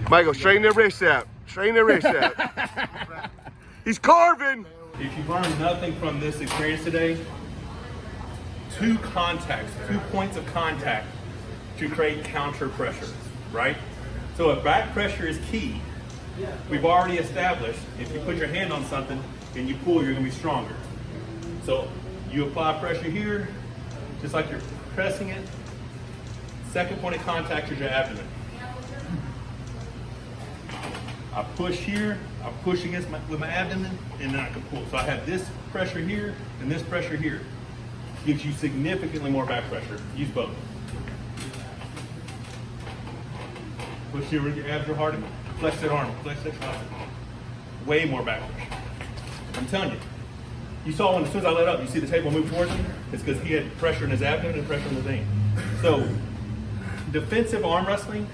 Michael, straighten the wrist out. Straighten the wrist out. He's carving. If you've learned nothing from this experience today, 2 contacts, 2 points of contact to create counter pressure, right? So if back pressure is key, we've already established if you put your hand on something and you pull, you're gonna be stronger. So you apply pressure here, just like you're pressing it. Second point of contact is your abdomen. I push here, I push against with my abdomen, and then I can pull. So I have this pressure here and this pressure here. Gives you significantly more back pressure. Use both. Push here with your abs are hardened. Flex that arm, flex that shoulder. Way more back pressure. I'm telling you. You saw when as soon as I let up, you see the table move towards him? It's because he had pressure in his abdomen and pressure in the thing. So defensive arm wrestling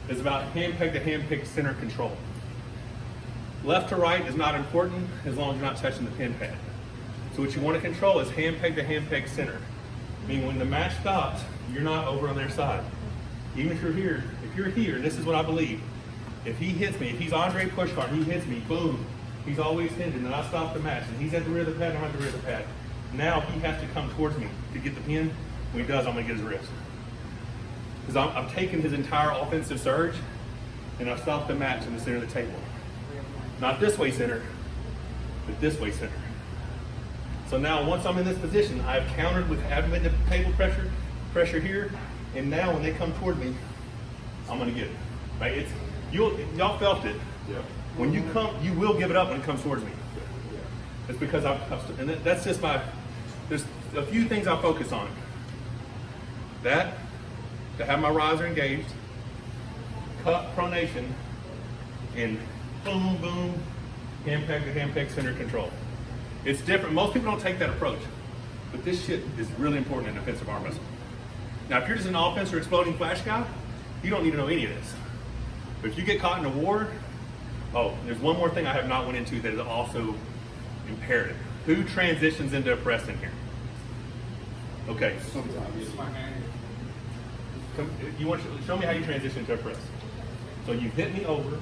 is about hand peg to hand peg center control. Left to right is not important as long as you're not touching the pin pad. So what you want to control is hand peg to hand peg center. Meaning when the match stops, you're not over on their side. Even if you're here, and this is what I believe, if he hits me, if he's Andre Pushkar, he hits me, boom, he's always hinging, and I stop the match, and he's at the rear of the pad, I'm at the rear of the pad. Now he has to come towards me to get the pin. When he does, I'm gonna get his wrist. Because I've taken his entire offensive surge, and I've stopped the match in the center of the table. Not this way center, but this way center. So now once I'm in this position, I've countered with abdomen to table pressure here, and now when they come toward me, I'm gonna get it. Right? Y'all felt it. Yeah. When you come, you will give it up when it comes towards me. It's because and that's just there's a few things I focus on. That, to have my riser engaged, cut pronation, and boom, boom, hand peg to hand peg center control. It's different. Most people don't take that approach, but this shit is really important in defensive arm wrestling. Now, if you're just an offense or exploding flash guy, you don't need to know any of this. But if you get caught in a war, oh, there's one more thing I have not went into that is also imperative. Who transitions into a press in here? Okay. You want to show me how you transition to a press. So you hit me over,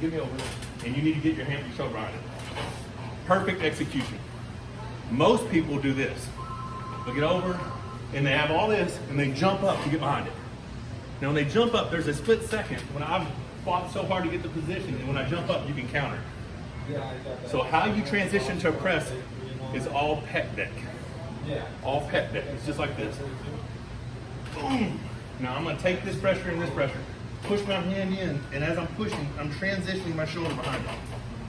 give me over, and you need to get your hand, your shoulder behind it. Perfect execution. Most people do this. They'll get over, and they have all this, and they jump up to get behind it. Now when they jump up, there's a split second when I've fought so hard to get the position, and when I jump up, you can counter. So how you transition to a press is all pec deck. All pec deck. It's just like this. Boom. Now I'm gonna take this pressure and this pressure, push my hand in, and as I'm pushing, I'm transitioning my shoulder behind me.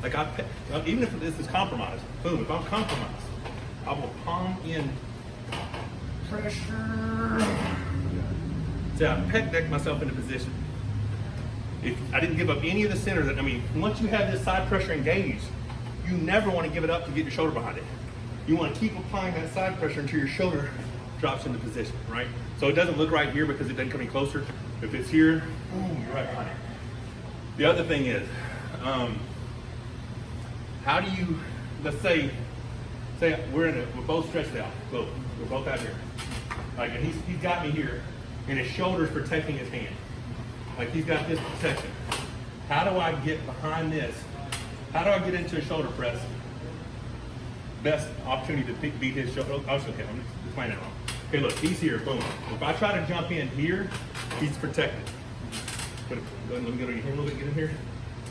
Like even if this is compromised, boom, if I'm compromised, I will palm in pressure. So I pec deck myself into position. If I didn't give up any of the center once you have this side pressure engaged, you never want to give it up to get your shoulder behind it. You want to keep applying that side pressure until your shoulder drops into position, right? So it doesn't look right here because it doesn't come any closer. If it's here, boom, you're right behind it. The other thing is, how do you, let's say we're both stretched out. We're both out here. Like, and he's got me here, and his shoulder's protecting his hand. Like he's got this protection. How do I get behind this? How do I get into a shoulder press? Best opportunity to beat his shoulder. Oh, okay, I'm explaining it wrong. Okay, look, he's here, boom. If I try to jump in here, he's protected. But let me go to your hand a little bit, get in here.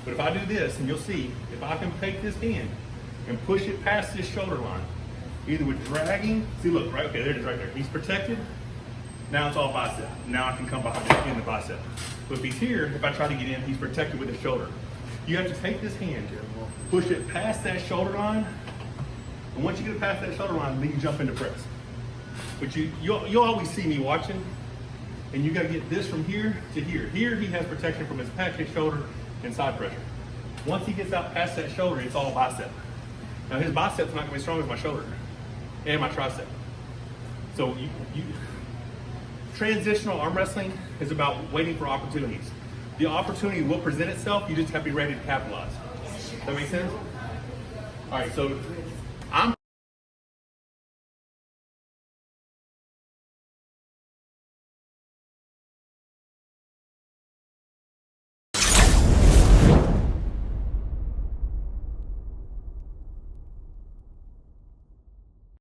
But if I do this, and you'll see, if I can take this hand and push it past this shoulder line, either with dragging, see look, right, okay, there it is right there. He's protected. Now it's all bicep. Now I can come behind this in the bicep. But if he's here, if I try to get in, he's protected with his shoulder. You have to take this hand, push it past that shoulder line, and once you get it past that shoulder line, then you jump into press. But you'll always see me watching, and you gotta get this from here to here. Here he has protection from his pec, his shoulder, and side pressure. Once he gets out past that shoulder, it's all bicep. Now his bicep's not gonna be as strong as my shoulder and my tricep. So transitional arm wrestling is about waiting for opportunities. The opportunity will present itself, you just have to be ready to capitalize. Does that make sense? All right, so